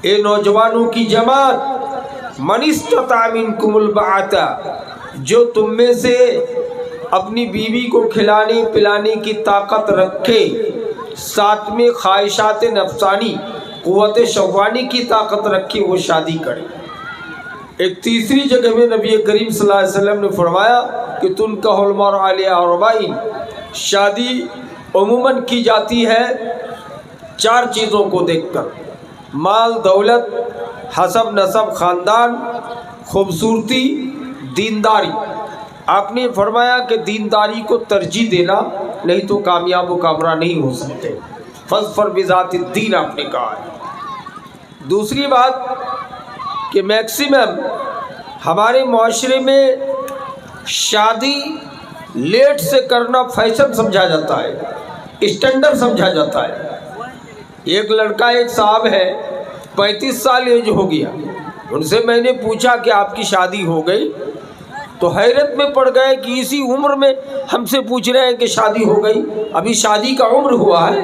اے نوجوانوں کی جماعت، من استطاع منکم الباءۃ، جو تم میں سے اپنی بیوی کو کھلانے پلانے کی طاقت رکھے، ساتھ میں خواہشات نفسانی قوت شہوانی کی طاقت رکھے، وہ شادی کرے۔ ایک تیسری جگہ میں نبی کریم صلی اللہ علیہ وسلم نے فرمایا کہ تنکح المرء علی اربع، شادی عموماً کی جاتی ہے 4 چیزوں کو دیکھ کر: مال دولت، حسب نسب خاندان، خوبصورتی، دینداری۔ آپ نے فرمایا کہ دینداری کو ترجیح دینا، نہیں تو کامیاب و کامران نہیں ہو سکتے۔ فاظفر بذات الدین آپ نے کہا ہے۔ دوسری بات کہ میکسیمم ہمارے معاشرے میں شادی لیٹ سے کرنا فیشن سمجھا جاتا ہے، اسٹینڈرڈ سمجھا جاتا ہے۔ ایک لڑکا، ایک صاحب ہے، 35 سال ایج ہو گیا، ان سے میں نے پوچھا کہ آپ کی شادی ہو گئی؟ تو حیرت میں پڑ گئے کہ اسی عمر میں ہم سے پوچھ رہے ہیں کہ شادی ہو گئی، ابھی شادی کا عمر ہوا ہے۔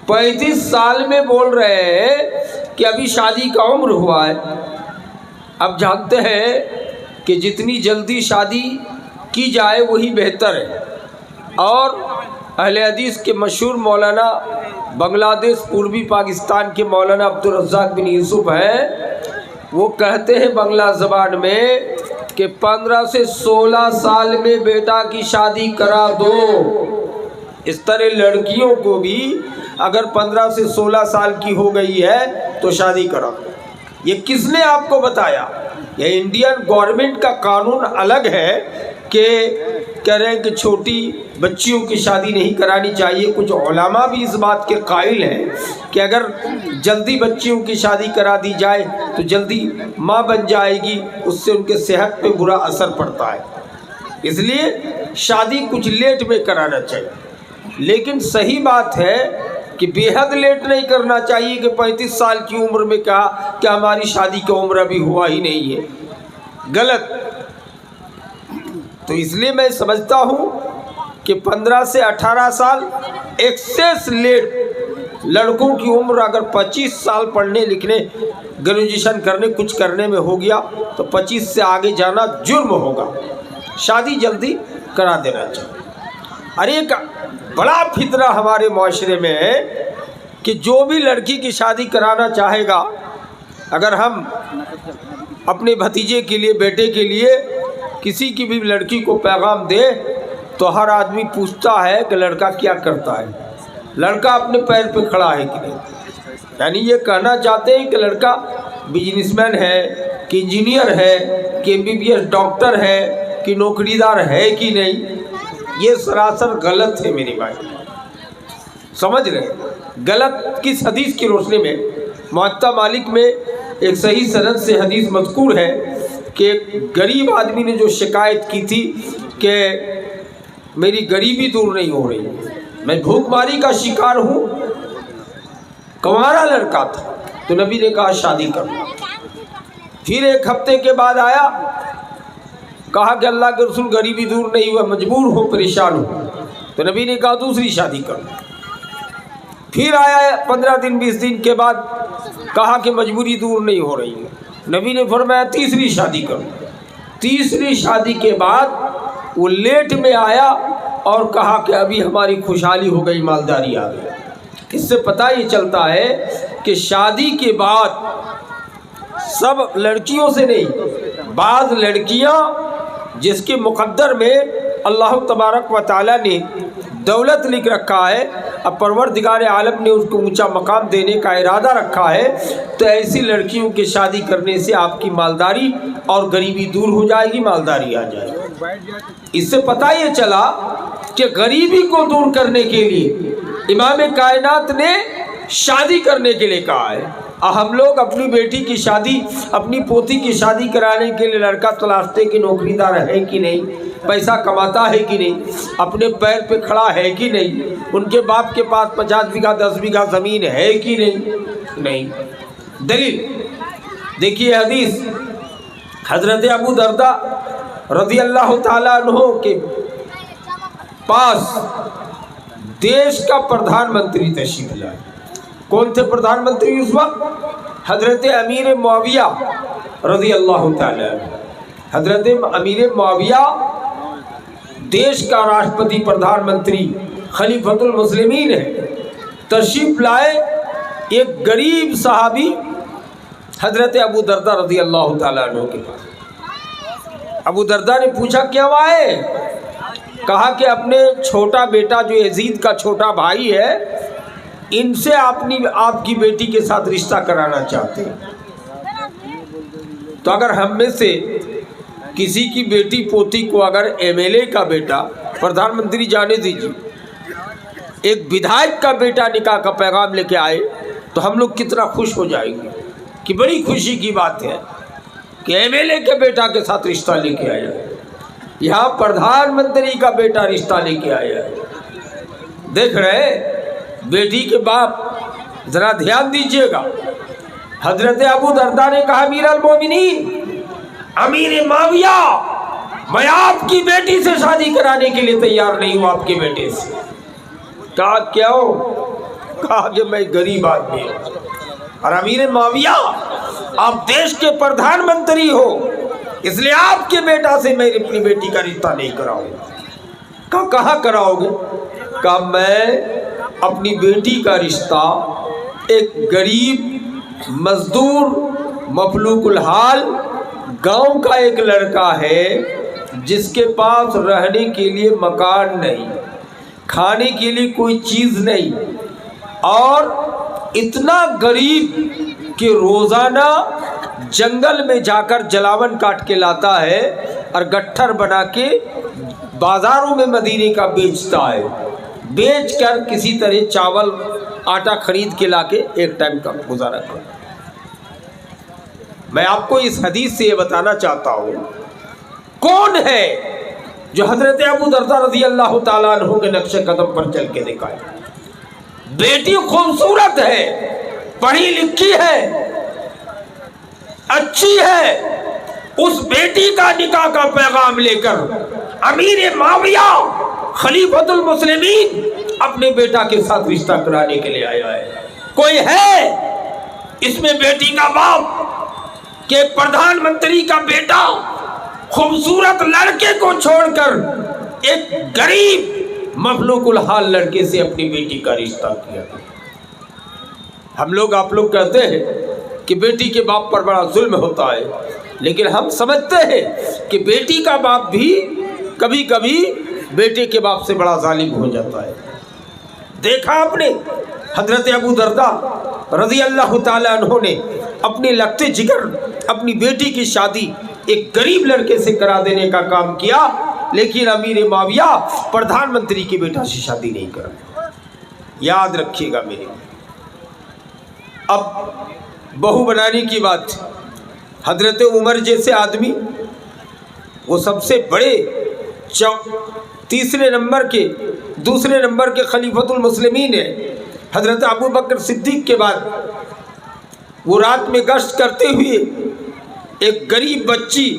35 سال میں بول رہے ہیں کہ ابھی شادی کا عمر ہوا ہے۔ اب جانتے ہیں کہ جتنی جلدی شادی کی جائے وہی بہتر ہے۔ اور اہل حدیث کے مشہور مولانا، بنگلہ دیش پوربی پاکستان کے مولانا عبدالرزاق بن یوسف ہیں، وہ کہتے ہیں بنگلہ زبان میں کہ 15 سے 16 سال میں بیٹا کی شادی کرا دو۔ اس طرح لڑکیوں کو بھی اگر 15 سے 16 سال کی ہو گئی ہے تو شادی کرا دو۔ یہ کس نے آپ کو بتایا؟ یہ انڈین گورنمنٹ کا قانون الگ ہے کہ کہہ رہے ہیں کہ چھوٹی بچیوں کی شادی نہیں کرانی چاہیے۔ کچھ علماء بھی اس بات کے قائل ہیں کہ اگر جلدی بچیوں کی شادی کرا دی جائے تو جلدی ماں بن جائے گی، اس سے ان کے صحت پہ برا اثر پڑتا ہے، اس لیے شادی کچھ لیٹ میں کرانا چاہیے۔ لیکن صحیح بات ہے کہ بے حد لیٹ نہیں کرنا چاہیے کہ 35 سال کی عمر میں کہا کہ ہماری شادی کا عمر ابھی ہوا ہی نہیں ہے، غلط۔ تو اس لیے میں سمجھتا ہوں کہ 15 سے 18 سال ایکسیس لیٹ، لڑکوں کی عمر اگر 25 سال پڑھنے لکھنے گریجویشن کرنے کچھ کرنے میں ہو گیا تو 25 سے آگے جانا جرم ہوگا، شادی جلدی کرا دینا چاہیے۔ اور ایک بڑا فتنہ ہمارے معاشرے میں ہے کہ جو بھی لڑکی کی شادی کرانا چاہے گا، اگر ہم اپنے بھتیجے کے لیے، بیٹے کے لیے کسی کی بھی لڑکی کو پیغام دے تو ہر آدمی پوچھتا ہے کہ لڑکا کیا کرتا ہے، لڑکا اپنے پیر پہ کھڑا ہے کہ نہیں۔ یعنی یہ کہنا چاہتے ہیں کہ لڑکا بزنس مین ہے کہ انجینئر ہے کہ MBBS ڈاکٹر ہے کہ نوکری دار ہے کہ نہیں۔ یہ سراسر غلط ہے میری بھائی، سمجھ رہے؟ غلط کس حدیث کی روشنی میں؟ موطا مالک میں ایک صحیح سند سے حدیث مذکور ہے کہ ایک غریب آدمی نے جو شکایت کی تھی کہ میری غریبی دور نہیں ہو رہی، میں بھوک ماری کا شکار ہوں، کنوارا لڑکا تھا، تو نبی نے کہا شادی کر۔ پھر ایک ہفتے کے بعد آیا، کہا کہ اللہ کے رسول غریبی دور نہیں ہوا، مجبور ہو، پریشان ہو، تو نبی نے کہا دوسری شادی کر۔ پھر آیا 15 دن 20 دن کے بعد، کہا کہ مجبوری دور نہیں ہو رہی ہے، نبی نے فرمایا تیسری شادی کرو۔ تیسری شادی کے بعد وہ لیٹ میں آیا اور کہا کہ ابھی ہماری خوشحالی ہو گئی، مالداری آ گئی۔ اس سے پتہ یہ چلتا ہے کہ شادی کے بعد سب لڑکیوں سے نہیں، بعض لڑکیاں جس کے مقدر میں اللہ تبارک و تعالیٰ نے دولت لکھ رکھا ہے، اب پروردگار عالم نے اس کو اونچا مقام دینے کا ارادہ رکھا ہے، تو ایسی لڑکیوں کی شادی کرنے سے آپ کی مالداری اور غریبی دور ہو جائے گی، مالداری آ جائے گی۔ اس سے پتہ یہ چلا کہ غریبی کو دور کرنے کے لیے امام کائنات نے شادی کرنے کے لیے کہا ہے۔ ہم لوگ اپنی بیٹی کی شادی، اپنی پوتی کی شادی کرانے کے لیے لڑکا تلاشتے کہ نوکری دار ہے کہ نہیں، پیسہ کماتا ہے کہ نہیں، اپنے پیر پہ کھڑا ہے کہ نہیں، ان کے باپ کے پاس 50 بیگھہ 10 بیگھہ زمین ہے کہ نہیں۔ دلیل دیکھیے، حدیث حضرت ابو درداء رضی اللہ تعالیٰ عنہ کے پاس دیش کا پردھان منتری تشریف لائے۔ کون تھے پردھان منتری اس وقت؟ حضرت امیر معاویہ رضی اللہ تعالی عنہ، حضرت امیر معاویہ دیش کا راشٹرپتی پردھان منتری خلیفۃ المسلمین ہے، تشریف لائے ایک غریب صحابی حضرت ابو دردہ رضی اللہ تعالیٰ عنہ کے پاس۔ ابو دردہ نے پوچھا کیا ہوا ہے؟ کہا کہ اپنے چھوٹا بیٹا جو یزید کا چھوٹا بھائی ہے، ان سے آپ کی بیٹی کے ساتھ رشتہ کرانا چاہتے ہیں، تو اگر ہم میں سے کسی کی بیٹی پوتی کو اگر ایم ایل اے کا بیٹا، پردھان منتری جانے دیجیے، ایک ودھائک کا بیٹا نکاح کا پیغام لے کے آئے تو ہم لوگ کتنا خوش ہو جائیں گے کہ بڑی خوشی کی بات ہے کہ ایم ایل اے کے بیٹا کے ساتھ رشتہ لے کے آیا ہے، یہاں پردھان منتری کا بیٹا رشتہ لے کے آیا ہے۔ دیکھ رہے بیٹی کے باپ، ذرا دھیان دیجئے گا، حضرت ابو دردہ نے کہا امیر المومنین، امیر معاویہ، میں آپ کی بیٹی سے شادی کرانے کے لیے تیار نہیں ہوں، آپ کے بیٹے سے۔ کہا کیوں؟ کہا کہ میں غریب آدمی ہوں، اور امیر معاویہ آپ دیش کے پردھان منتری ہو، اس لیے آپ کے بیٹا سے میں اپنی بیٹی کا رشتہ نہیں کراؤں گا۔ کہا کہاں کراؤ گے؟ کہا میں اپنی بیٹی کا رشتہ ایک غریب مزدور مفلوک الحال گاؤں کا ایک لڑکا ہے جس کے پاس رہنے کے لیے مکان نہیں، کھانے کے لیے کوئی چیز نہیں، اور اتنا غریب کہ روزانہ جنگل میں جا کر جلاون کاٹ کے لاتا ہے اور گٹھر بنا کے بازاروں میں مدینے کا بیچتا ہے، بیچ کر کسی طرح چاول آٹا خرید کے لا کے ایک ٹائم کا گزارا کرتا۔ میں آپ کو اس حدیث سے یہ بتانا چاہتا ہوں، کون ہے جو حضرت ابو دردہ رضی اللہ تعالیٰ عنہ کے نقش قدم پر چل کے دکھائے؟ بیٹی خوبصورت ہے، پڑھی لکھی ہے، اچھی ہے، اس بیٹی کا نکاح کا پیغام لے کر امیر معاویہ خلیفۃ المسلمین اپنے بیٹا کے ساتھ رشتہ کرانے کے لیے آیا ہے۔ کوئی ہے اس میں بیٹی کا باپ کہ پردھان منتری کا بیٹا خوبصورت لڑکے کو چھوڑ کر ایک غریب مفلوک الحال لڑکے سے اپنی بیٹی کا رشتہ کیا؟ ہم لوگ آپ لوگ کہتے ہیں کہ بیٹی کے باپ پر بڑا ظلم ہوتا ہے، لیکن ہم سمجھتے ہیں کہ بیٹی کا باپ بھی کبھی کبھی بیٹے کے باپ سے بڑا ظالم ہو جاتا ہے۔ دیکھا آپ نے حضرت ابو دردہ رضی اللہ تعالیٰ عنہ نے اپنے لگتے جگر اپنی بیٹی کی شادی ایک غریب لڑکے سے کرا دینے کا کام کیا، لیکن امیر معاویہ پردھان منتری کے بیٹا سے شادی نہیں کرا۔ یاد رکھیے گا میرے۔ اب بہو بنانے کی بات، حضرت عمر جیسے آدمی، وہ سب سے بڑے دوسرے نمبر کے خلیفۃ المسلمین ہیں، حضرت ابو بکر صدیق کے بعد، وہ رات میں گشت کرتے ہوئے ایک غریب بچی،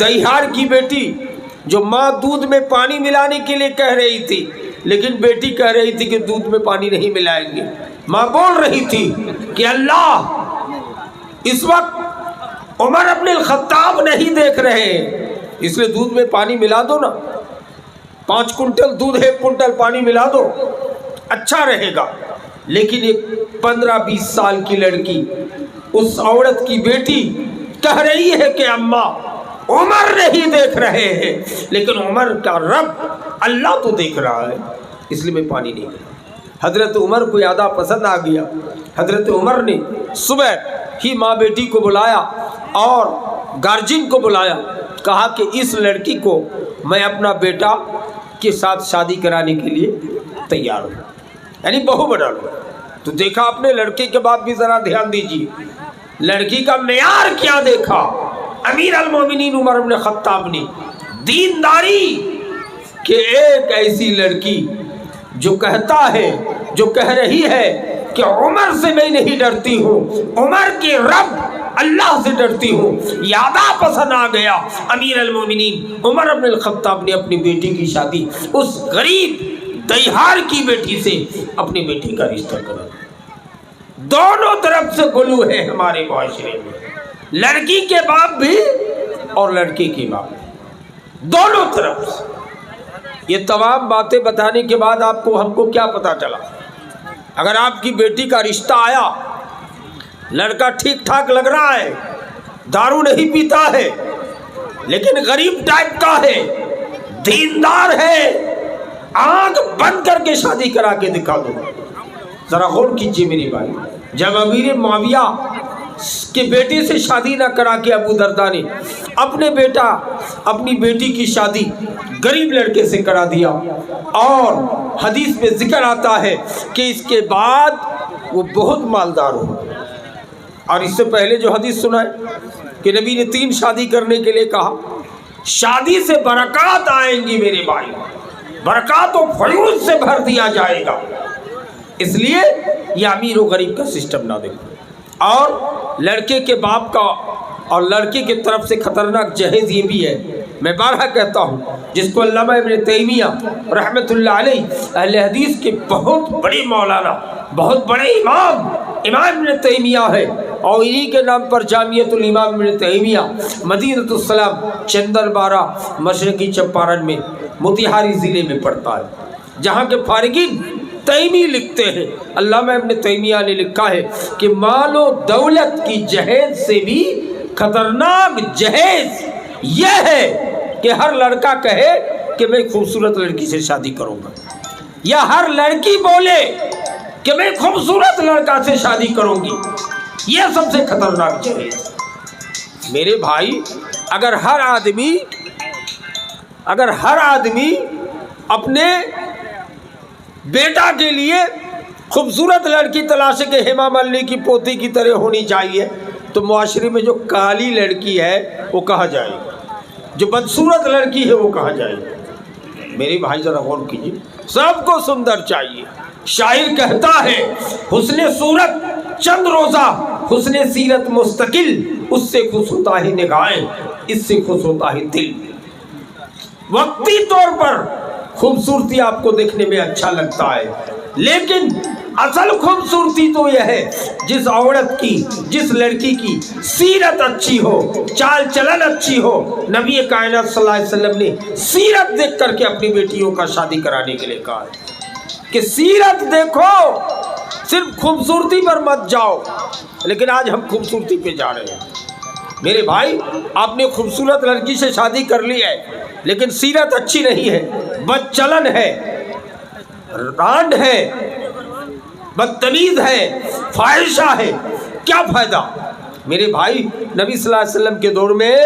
دیہار کی بیٹی، جو ماں دودھ میں پانی ملانے کے لیے کہہ رہی تھی، لیکن بیٹی کہہ رہی تھی کہ دودھ میں پانی نہیں ملائیں گے، ماں بول رہی تھی کہ اللہ اس وقت عمر ابن الخطاب نہیں دیکھ رہے، اس لیے دودھ میں پانی ملا دو نا، 5 کنٹل دودھ 1 کنٹل پانی ملا دو، اچھا رہے گا۔ لیکن ایک 15-20 سال کی لڑکی، اس عورت کی بیٹی کہہ رہی ہے کہ اماں عمر نہیں دیکھ رہے ہیں، لیکن عمر کا رب اللہ تو دیکھ رہا ہے، اس لیے میں پانی نہیں ملا۔ حضرت عمر کو یادہ پسند آ گیا، حضرت عمر نے صبح ہی ماں بیٹی کو بلایا اور گارجین کو بلایا، کہا کہ اس لڑکی کو میں اپنا بیٹا کے ساتھ شادی کرانے کے لیے تیار ہوں، یعنی بہو بنا لوں۔ تو دیکھا اپنے لڑکے کے بعد بھی ذرا دھیان دیجیے، لڑکی کا معیار کیا دیکھا امیر المومنین عمر بن خطاب نے؟ دینداری، کہ ایک ایسی لڑکی جو کہہ رہی ہے کہ عمر سے میں نہیں ڈرتی ہوں، عمر کے رب اللہ سے ڈرتی ہوں، یادہ پسند آ گیا۔ امیر المومنین عمر بن الخطاب نے اپنی بیٹی کی شادی اس غریب دیہار کی بیٹی سے اپنی بیٹی کا رشتہ کرا۔ دونوں طرف سے گلو ہے ہمارے معاشرے میں، لڑکی کے باپ بھی اور لڑکی کی باپ بھی، دونوں طرف سے۔ یہ تمام باتیں بتانے کے بعد ہم کو کیا پتا چلا؟ اگر آپ کی بیٹی کا رشتہ آیا، لڑکا ٹھیک ٹھاک لگ رہا ہے، دارو نہیں پیتا ہے، لیکن غریب ٹائپ کا ہے، دیندار ہے، آنکھ بند کر کے شادی کرا کے دکھا دو۔ ذرا غور کیجیے میری بھائی، جب امیر معاویہ کے بیٹے سے شادی نہ کرا کے ابو درداء نے اپنی بیٹی کی شادی غریب لڑکے سے کرا دیا، اور حدیث میں ذکر آتا ہے کہ اس کے بعد وہ بہت مالدار ہو۔ اور اس سے پہلے جو حدیث سنا ہے کہ نبی نے 3 شادی کرنے کے لیے کہا، شادی سے برکات آئیں گی میرے بھائی، برکات و فیوز سے بھر دیا جائے گا۔ اس لیے یہ امیر و غریب کا سسٹم نہ دیکھو۔ اور لڑکے کے باپ کا اور لڑکی کی طرف سے خطرناک جہیز یہ بھی ہے، میں بارہا کہتا ہوں، جس کو علامہ ابن تیمیہ رحمۃ اللہ علیہ اہل حدیث کے بہت بڑے مولانا، بہت بڑے امام ابن تیمیہ ہے، اور انہی کے نام پر جامعۃ الامام ابن تیمیہ مدینۃ السلام چندر بارہ مشرقی چمپارن میں موتیہاری ضلع میں پڑتا ہے، جہاں کے فارغین تیمی لکھتے ہیں، علامہ ابن تیمیہ نے لکھا ہے کہ مال و دولت کی جہیز سے بھی خطرناک جہیز یہ ہے کہ ہر لڑکا کہے کہ میں خوبصورت لڑکی سے شادی کروں گا، یا ہر لڑکی بولے کہ میں خوبصورت لڑکا سے شادی کروں گی، یہ سب سے خطرناک جہیز۔ میرے بھائی، اگر ہر آدمی اپنے بیٹا کے لیے خوبصورت لڑکی تلاش کے ہیما مالنی کی پوتی کی طرح ہونی چاہیے، تو معاشرے میں جو کالی لڑکی ہے وہ کہاں جائے گی، جو بدصورت لڑکی ہے وہ کہاں جائے گی؟ میرے بھائی ذرا غور کیجیے، سب کو سندر چاہیے۔ شاعر کہتا ہے، حسن صورت چند روزہ، حسن سیرت مستقل، اس سے خوش ہوتا ہے نگاہیں، اس سے خوش ہوتا ہے دل۔ وقتی طور پر خوبصورتی آپ کو دیکھنے میں اچھا لگتا ہے، لیکن اصل خوبصورتی تو یہ ہے جس عورت کی، جس لڑکی کی سیرت اچھی ہو، چال چلن اچھی ہو۔ نبی کائنات صلی اللہ علیہ وسلم نے سیرت دیکھ کر کے اپنی بیٹیوں کا شادی کرانے کے لیے کہا ہے کہ سیرت دیکھو، صرف خوبصورتی پر مت جاؤ۔ لیکن آج ہم خوبصورتی پہ جا رہے ہیں۔ میرے بھائی، آپ نے خوبصورت لڑکی سے شادی کر لی ہے، لیکن سیرت اچھی نہیں ہے، بد چلن ہے، رانڈ ہے، بدتمیز ہے، فاحشہ ہے، کیا فائدہ؟ میرے بھائی، نبی صلی اللہ علیہ وسلم کے دور میں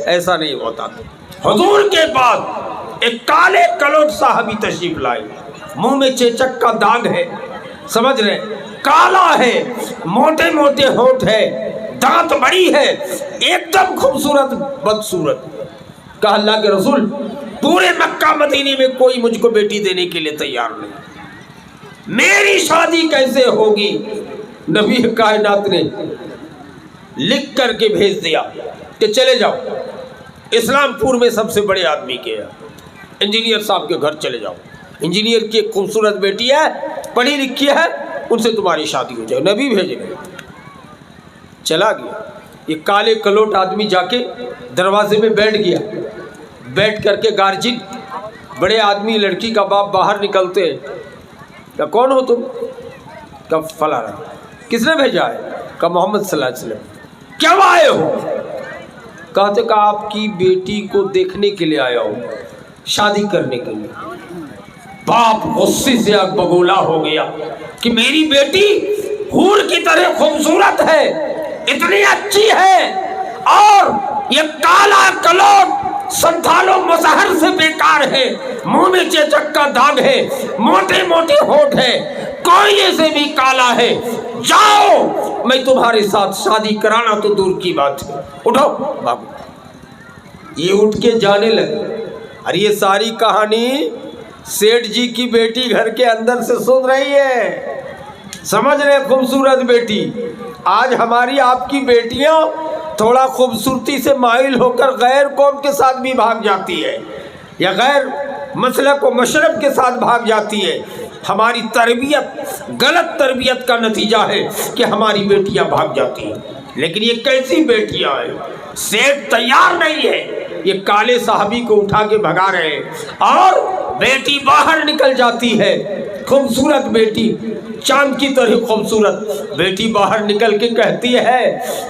ایسا نہیں ہوتا تھا۔ حضور کے بعد ایک کالے کلوٹ صحابی تشریف لائے، منہ میں چیچک کا داغ ہے، سمجھ رہے، کالا ہے، موٹے موٹے ہونٹ ہے، دانت بڑی ہے، ایک دم خوبصورت بدصورت۔ کہا اللہ کے رسول، پورے مکہ مدینے میں کوئی مجھ کو بیٹی دینے کے لیے تیار نہیں، میری شادی کیسے ہوگی؟ نبی کائنات نے لکھ کر کے بھیج دیا کہ چلے جاؤ اسلام پور میں سب سے بڑے آدمی کے انجینئر صاحب کے گھر چلے جاؤ، انجینئر کی ایک خوبصورت بیٹی ہے، پڑھی لکھی ہے، ان سے تمہاری شادی ہو جائے۔ نبی بھیج گئے، چلا گیا۔ یہ کالے کلوٹ آدمی جا کے دروازے میں بیٹھ گیا، بیٹھ کر کے گارجن بڑے آدمی لڑکی کا باپ باہر نکلتے، کہ کون ہو تم؟ کہ فلاں۔ کس نے بھیجا ہے؟ کہ محمد صلی اللہ علیہ وسلم۔ کیا آئے ہو؟ کہتے کہ آپ کی بیٹی کو دیکھنے کے لیے آیا ہوں، شادی کرنے کے لیے۔ باپ غصے سے آگ بگولا ہو گیا کہ میری بیٹی حور کی طرح خوبصورت ہے، اتنی اچھی ہے، اور یہ کالا کلوٹ سنتھالوں مظہر سے بیکار ہے، منہ میں چیچک کا داغ ہے، موٹے موٹے ہونٹ ہے، کوئلے سے بھی کالا ہے، جاؤ میں تمہارے ساتھ شادی کرانا تو دور کی بات ہے، اٹھو بابو۔ یہ اٹھ کے جانے لگے۔ اور یہ ساری کہانی سیٹھ جی کی بیٹی گھر کے اندر سے سن رہی ہے، سمجھ رہے خوبصورت بیٹی۔ آج ہماری آپ کی بیٹیاں تھوڑا خوبصورتی سے مائل ہو کر غیر قوم کے ساتھ بھی بھاگ جاتی ہے، یا غیر مسلک و مشرب کے ساتھ بھاگ جاتی ہے، ہماری تربیت غلط تربیت کا نتیجہ ہے کہ ہماری بیٹیاں بھاگ جاتی ہیں. لیکن یہ کیسی بیٹیاں ہیں؟ سیٹ تیار نہیں ہے، یہ کالے صحابی کو اٹھا کے بھگا رہے ہیں اور بیٹی باہر نکل جاتی ہے. خوبصورت بیٹی، چاند کی طرح خوبصورت بیٹی باہر نکل کے کہتی ہے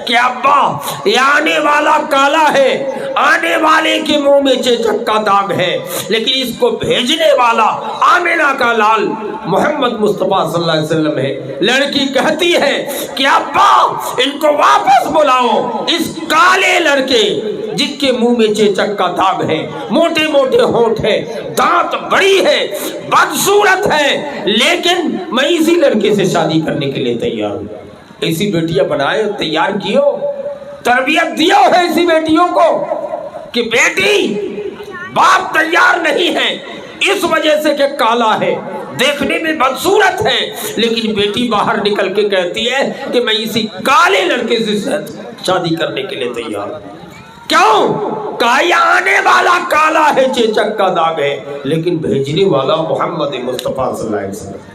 کہ ابا یہ آنے والا کالا ہے، آنے والے کے منہ میں چیچک کا داغ ہے، لیکن اس کو بھیجنے والا آمنہ کا لال محمد مصطفیٰ صلی اللہ علیہ وسلم ہے. لڑکی کہتی ہے کہ ابا ان کو واپس بلاؤ، اس کالے لڑکے جس کے منہ میں چیچک کا داغ ہے، موٹے موٹے ہونٹ ہے، دانت بڑی ہے، بدصورت ہے، لیکن میں اسی لڑکے سے شادی کرنے کے لیے تیار ہوں. ایسی بیٹیاں بنائے، تیار کیو، تربیت دیو ہے ایسی بیٹیوں کو کہ بیٹی باپ تیار نہیں ہے اس وجہ سے کہ کالا ہے، دیکھنے میں بدصورت ہے، لیکن بیٹی باہر نکل کے کہتی ہے کہ میں اسی کالے لڑکے سے شادی کرنے کے لیے تیار ہوں. کیوں؟ کہا یہ آنے والا کالا ہے، چیچک کا داغ ہے، لیکن بھیجنے والا محمد مصطفیٰ صلی اللہ علیہ وسلم.